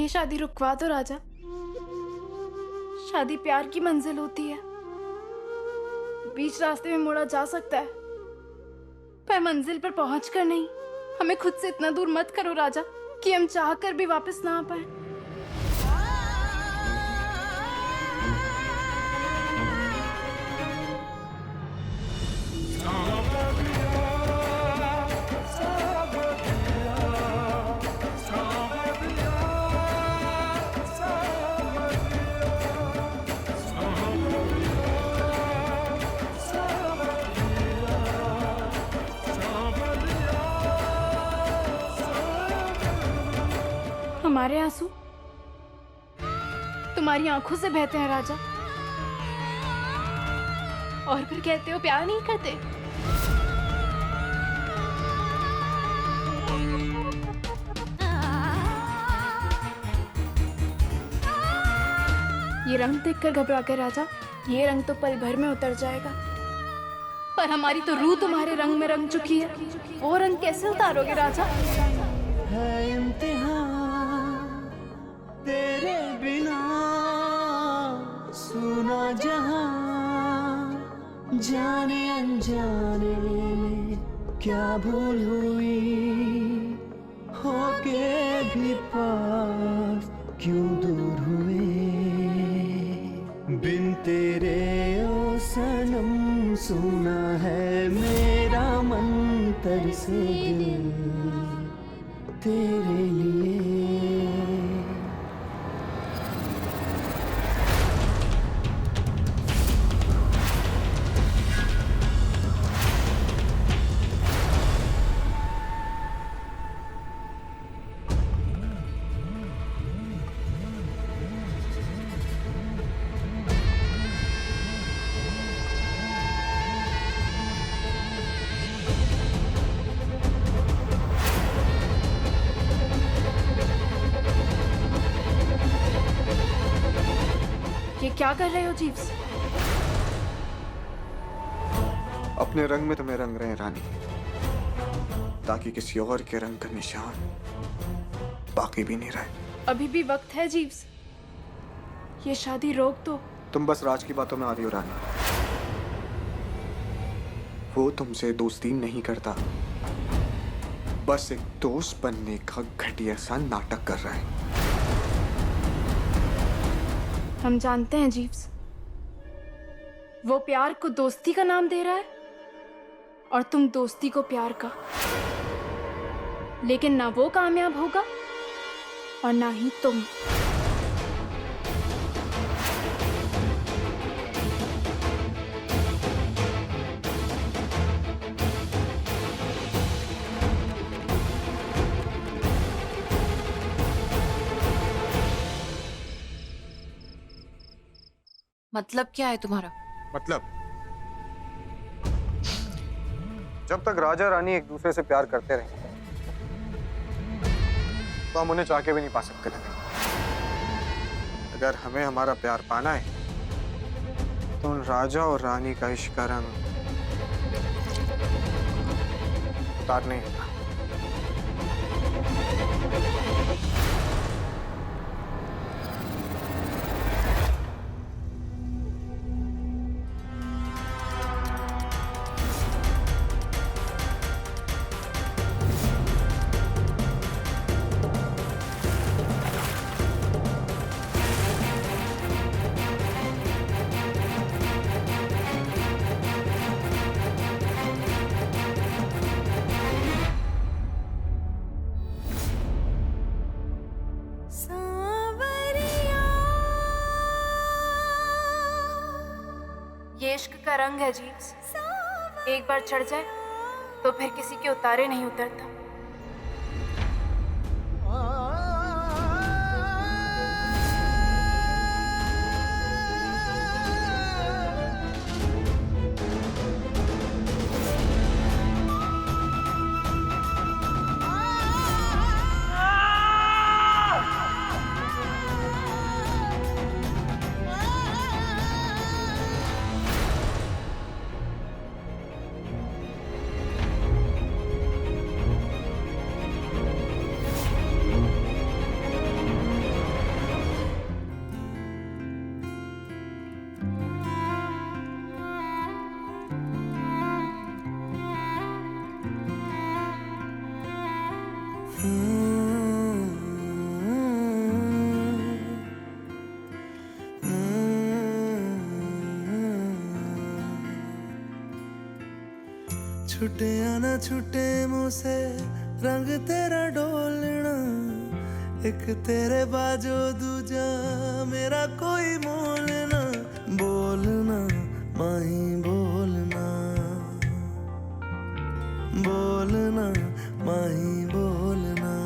ये शादी रुकवा दो राजा। शादी प्यार की मंजिल होती है, बीच रास्ते में मोड़ा जा सकता है, पर मंजिल पर पहुंचकर नहीं। हमें खुद से इतना दूर मत करो राजा कि हम चाह कर भी वापस ना आ पाए। हमारे आंसू तुम्हारी आंखों से बहते हैं राजा, और फिर कहते हो प्यार नहीं करते। ये रंग देखकर घबरा गए राजा, ये रंग तो पल भर में उतर जाएगा, पर हमारी तो रूह तुम्हारे रंग में रंग चुकी है। वो रंग कैसे उतारोगे राजा? है इम्तिहान तेरे बिना सुना जहां, जाने अनजाने क्या भूल हुई, होके भी पास क्यों दूर हुए। बिन तेरे ओ सनम सुना है मेरा मन तरसे दिल तेरे लिए। ये क्या कर रहे हो जीव्स? अपने रंग में तुम्हें रंग रहे हैं रानी, ताकि किसी और के रंग का निशान बाकी भी नहीं रहे। अभी भी वक्त है जीव्स, ये शादी रोक दो। तुम बस राज की बातों में आ रही हो रानी। वो तुमसे दोस्ती नहीं करता, बस एक दोस्त बनने का घटिया सा नाटक कर रहा है। हम जानते हैं जीव्स, वो प्यार को दोस्ती का नाम दे रहा है और तुम दोस्ती को प्यार का। लेकिन ना वो कामयाब होगा और ना ही तुम। मतलब क्या है तुम्हारा? मतलब जब तक राजा रानी एक दूसरे से प्यार करते रहेंगे तो हम उन्हें चाह के भी नहीं पा सकते। अगर हमें हमारा प्यार पाना है तो उन राजा और रानी का इश्क का रंग उतारने ही होगा। ये इश्क का रंग है जीव्स, एक बार चढ़ जाए तो फिर किसी के उतारे नहीं उतरता। छुटे या ना छुटे मुझसे रंग तेरा डोलना, एक तेरे बाजो दूजा मेरा कोई मोल ना। बोलना माही बोलना, बोलना माही बोलना।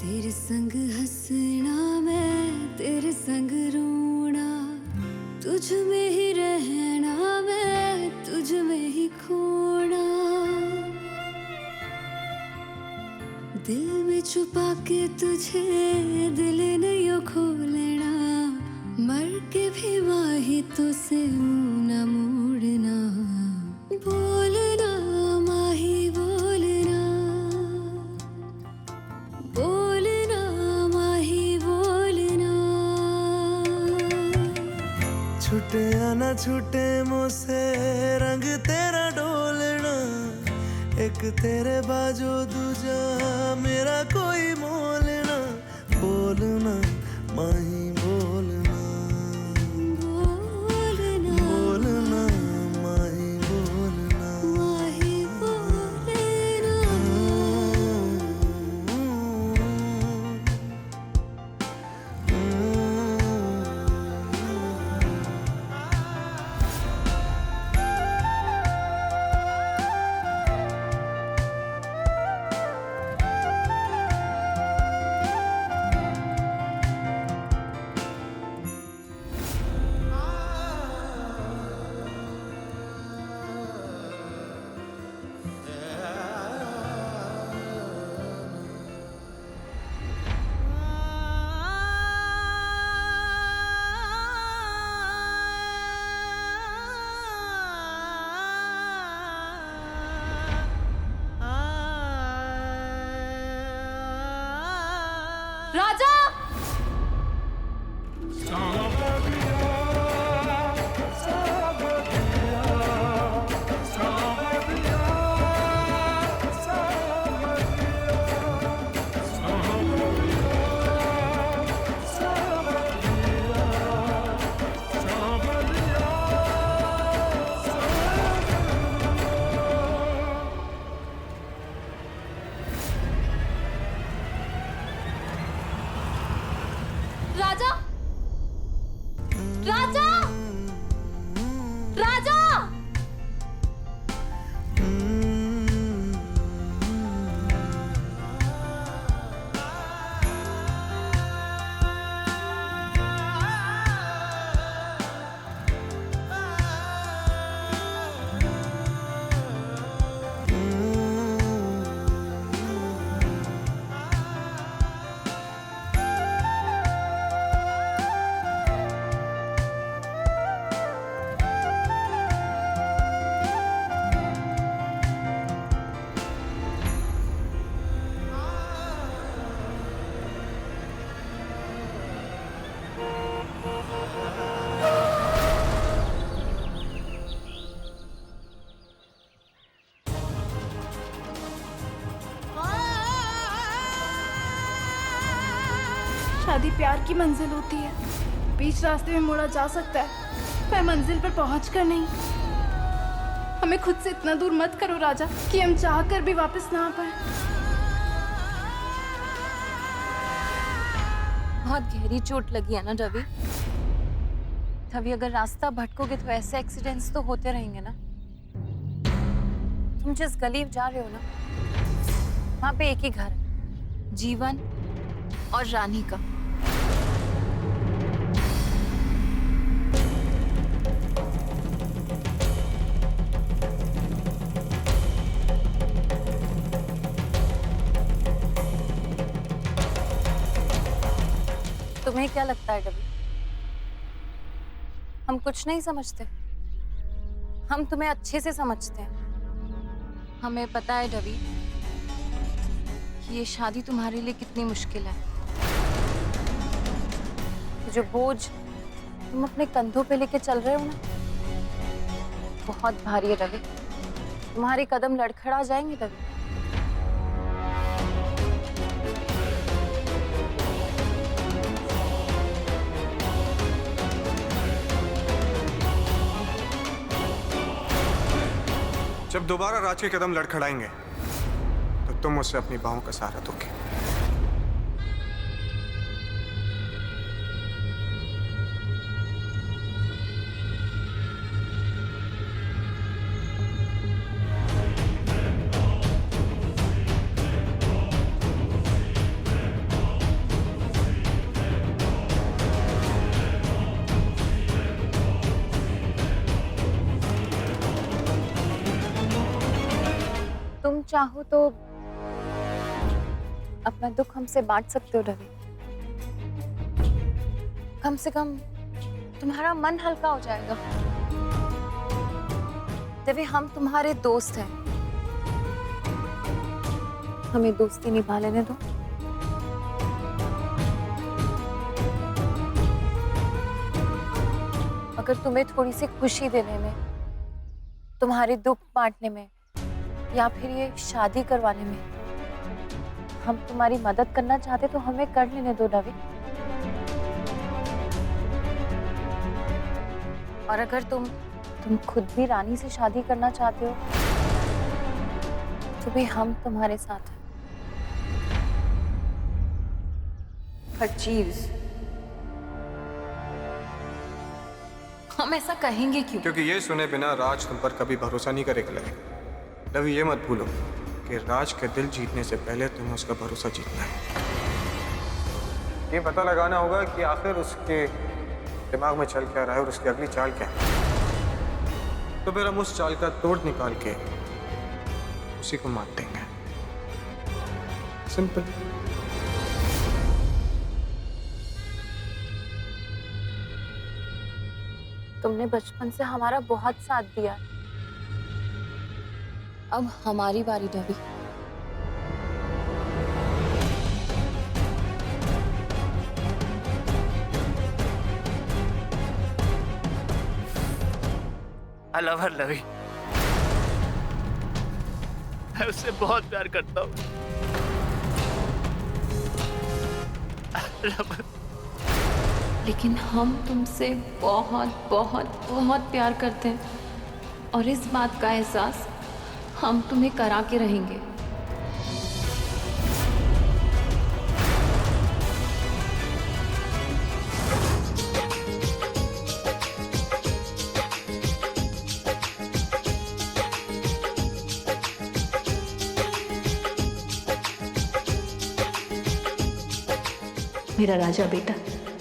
तेरे संग हंसना मैं तेरे संग रोना, तुझ में ही रहना मैं तुझ में ही खोना। दिल में छुपा के तुझे दिल ने यो खोलना, मर के भी माही तुझसे मुंह न मोड़ना। बोलना माही बोलना, बोलना माही बोलना। छुटे या ना छुटे मुझसे रंग तेरा डोलना, एक तेरे बाजो दूजा मेरा कोई मोल ना। बोलना माही बोलना, बोलना बोलना माही बोलना। माही बोलना। राजा, राजा, राजा, राजा। शादी प्यार की मंजिल होती है, बीच रास्ते में मोड़ा जा सकता है पर मंजिल पर पहुंचकर नहीं। हमें खुद से इतना दूर मत करो राजा कि हम चाह कर भी वापस ना आ पाए। बहुत गहरी चोट लगी है ना रवि। तभी अगर रास्ता भटकोगे तो ऐसे एक्सीडेंट्स तो होते रहेंगे ना। तुम जिस गली में जा रहे हो ना, वहां पे एक ही घर है, जीवन और रानी का। तुम्हें क्या लगता है डबी, हम कुछ नहीं समझते? हम तुम्हें अच्छे से समझते हैं। हमें पता है डबी कि ये शादी तुम्हारे लिए कितनी मुश्किल है। जो बोझ तुम अपने कंधों पे लेके चल रहे हो ना, बहुत भारी है रवि। तुम्हारे कदम लड़खड़ा जाएंगे रवि। जब दोबारा राज के कदम लड़खड़ाएंगे तो तुम मुझसे अपनी बाहों का सहारा दोगे। तुम चाहो तो अपना दुख हमसे बांट सकते हो रवि। कम से कम तुम्हारा मन हल्का हो जाएगा। रवि, हम तुम्हारे दोस्त हैं, हमें दोस्ती निभा लेने दो। अगर तुम्हें थोड़ी सी खुशी देने में, तुम्हारे दुख बांटने में, या फिर ये शादी करवाने में हम तुम्हारी मदद करना चाहते तो हमें कर लेने दो रवि। और अगर तुम खुद भी रानी से शादी करना चाहते हो तो भी हम तुम्हारे साथ हैं। पर चीव्स, हम ऐसा कहेंगे क्यों? क्योंकि ये सुने बिना राज तुम पर कभी भरोसा नहीं करेगा लगे। रवि, ये मत भूलो कि राज के दिल जीतने से पहले तुम्हें उसका भरोसा जीतना है। ये पता लगाना होगा कि आखिर उसके दिमाग में चल क्या रहा है और उसकी अगली चाल क्या है। तो फिर हम उस चाल का तोड़ निकाल के उसी को मार देंगे। सिंपल। तुमने बचपन से हमारा बहुत साथ दिया, अब हमारी बारी रवि। I love her, लवी। मैं उससे बहुत प्यार करता हूँ। लेकिन हम तुमसे बहुत बहुत बहुत प्यार करते हैं और इस बात का एहसास हम तुम्हें करा के रहेंगे। मेरा राजा बेटा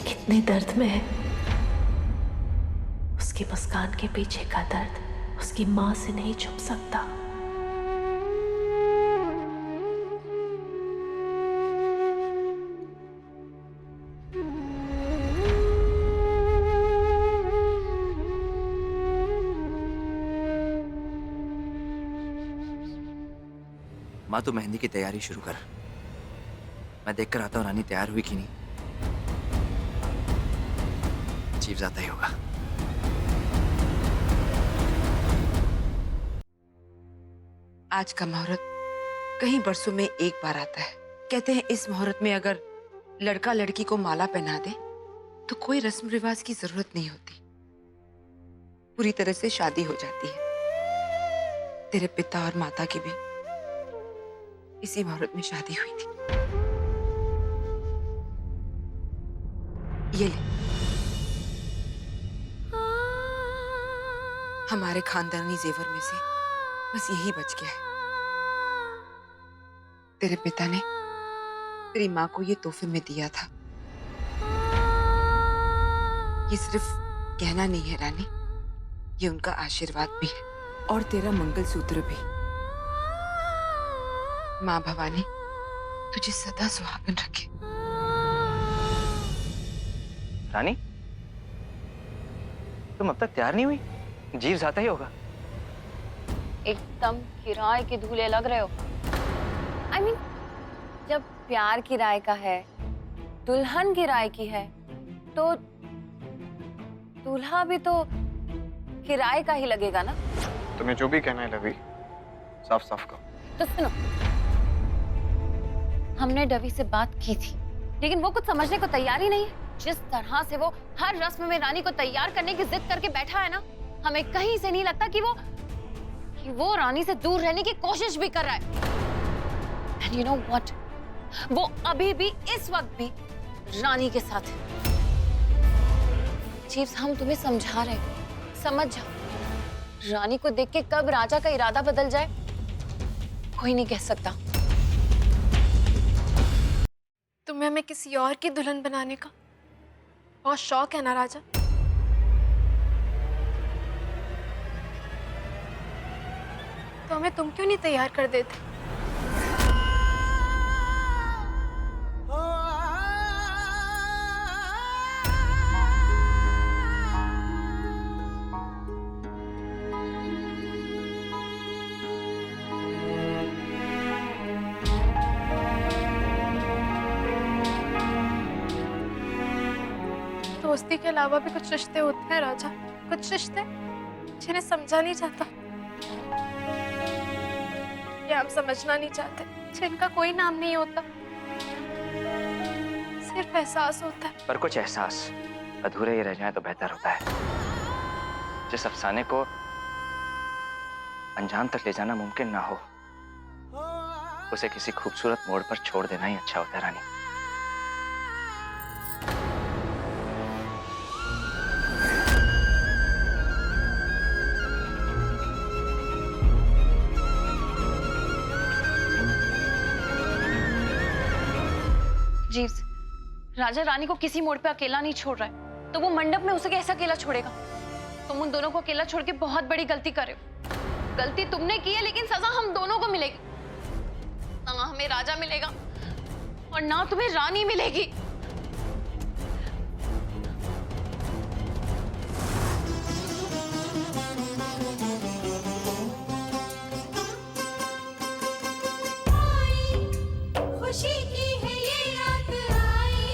कितने दर्द में है। उसकी मुस्कान के पीछे का दर्द उसकी मां से नहीं छुप सकता। माँ, तू मेहंदी की तैयारी शुरू कर। मैं देख कर आता हूँ रानी तैयार हुई कि नहीं। चीफ आता ही होगा। आज का मुहूर्त कई बरसों में एक बार आता है। कहते हैं इस मुहूर्त में अगर लड़का लड़की को माला पहना दे तो कोई रस्म रिवाज की जरूरत नहीं होती, पूरी तरह से शादी हो जाती है। तेरे पिता और माता की भी इसी मुहूर्त में शादी हुई थी। ये ले, हमारे खानदानी जेवर में से बस यही बच गया है। तेरे पिता ने तेरी माँ को ये तोहफे में दिया था। ये सिर्फ कहना नहीं है रानी, ये उनका आशीर्वाद भी है और तेरा मंगलसूत्र भी। माँ भवानी तुझे सदा सुहागन रखे। रानी, तुम अब तक तैयार नहीं हुई? जीव जाता ही होगा। एकदम किराए के धूले लग रहे हो। I mean, जब प्यार किराए का है, दुल्हन किराए की है, तो दूल्हा भी तो किराए का ही लगेगा ना? तुम्हें जो भी कहना है लवी, साफ साफ कहो। तो सुनो, हमने डवी से बात की थी, लेकिन वो कुछ समझने को तैयार ही नहीं है। जिस तरह से वो हर रस्म में रानी को तैयार करने की जिद करके बैठा है ना, हमें कहीं से नहीं लगता कि वो रानी से दूर रहने की कोशिश भी कर रहा है। And you know what? वो अभी भी इस वक्त भी रानी के साथ है। चीफ्स, हम तुम्हें समझा रहे हैं, समझ जाओ। रानी को देख के कब राजा का इरादा बदल जाए कोई नहीं कह सकता। तुम्हें हमें किसी और की दुल्हन बनाने का बहुत शौक है ना राजा? तो हमें तुम क्यों नहीं तैयार कर देते? दोस्ती के अलावा भी कुछ रिश्ते होते हैं राजा, कुछ रिश्ते जिन्हें समझा नहीं जाता या हम समझना नहीं चाहते, जिनका कोई नाम नहीं होता, सिर्फ एहसास होता है। पर कुछ एहसास अधूरे ही रह जाए तो बेहतर होता है। जिस अफसाने को अंजाम तक ले जाना मुमकिन ना हो, उसे किसी खूबसूरत मोड़ पर छोड़ देना ही अच्छा होता है रानी। जीव्स, राजा रानी को किसी मोड़ पे अकेला नहीं छोड़ रहा है, तो वो मंडप में उसे कैसे अकेला छोड़ेगा? तुम उन दोनों को अकेला छोड़ के बहुत बड़ी गलती कर रहे हो। गलती तुमने की है, लेकिन सजा हम दोनों को मिलेगी। ना हमें राजा मिलेगा और ना तुम्हें रानी मिलेगी। खुशी की है ये रात आई,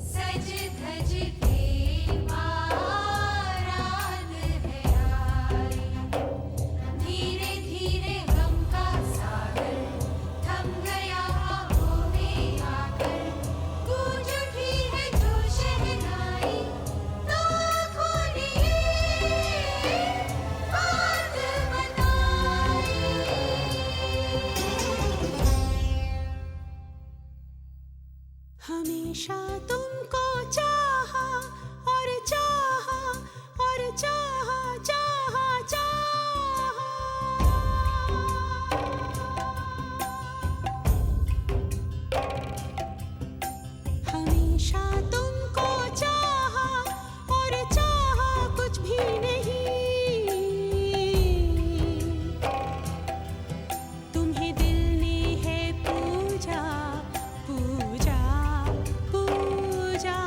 सज धज के बारात है आई। धीरे धीरे गम का सागर थम गया होने आकर, गूंज उठी है जो शहनाई, तो खोलिए बात बताई। हमेशा तुमको चाहा और चाहा और चाहा चाहा चाहा, हमेशा तुमको चाहा और चाहा कुछ भी नहीं, तुम्हें दिल ने है पूजा पूजा पूजा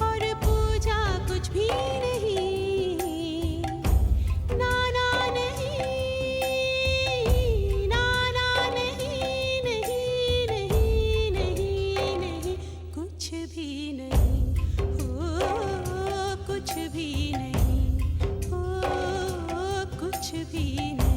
और पूजा कुछ भी नहीं। नाना नहीं, नाना नहीं, नहीं नहीं नहीं नहीं, कुछ भी नहीं, ओ कुछ भी नहीं, ओ कुछ भी नहीं।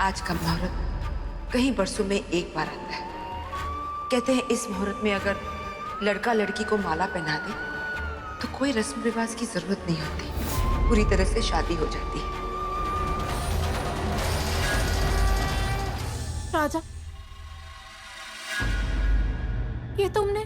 आज का मुहूर्त कई बरसों में एक बार आता है। कहते हैं इस मुहूर्त में अगर लड़का लड़की को माला पहना दे तो कोई रस्म रिवाज की जरूरत नहीं होती, पूरी तरह से शादी हो जाती है। राजा, ये तुमने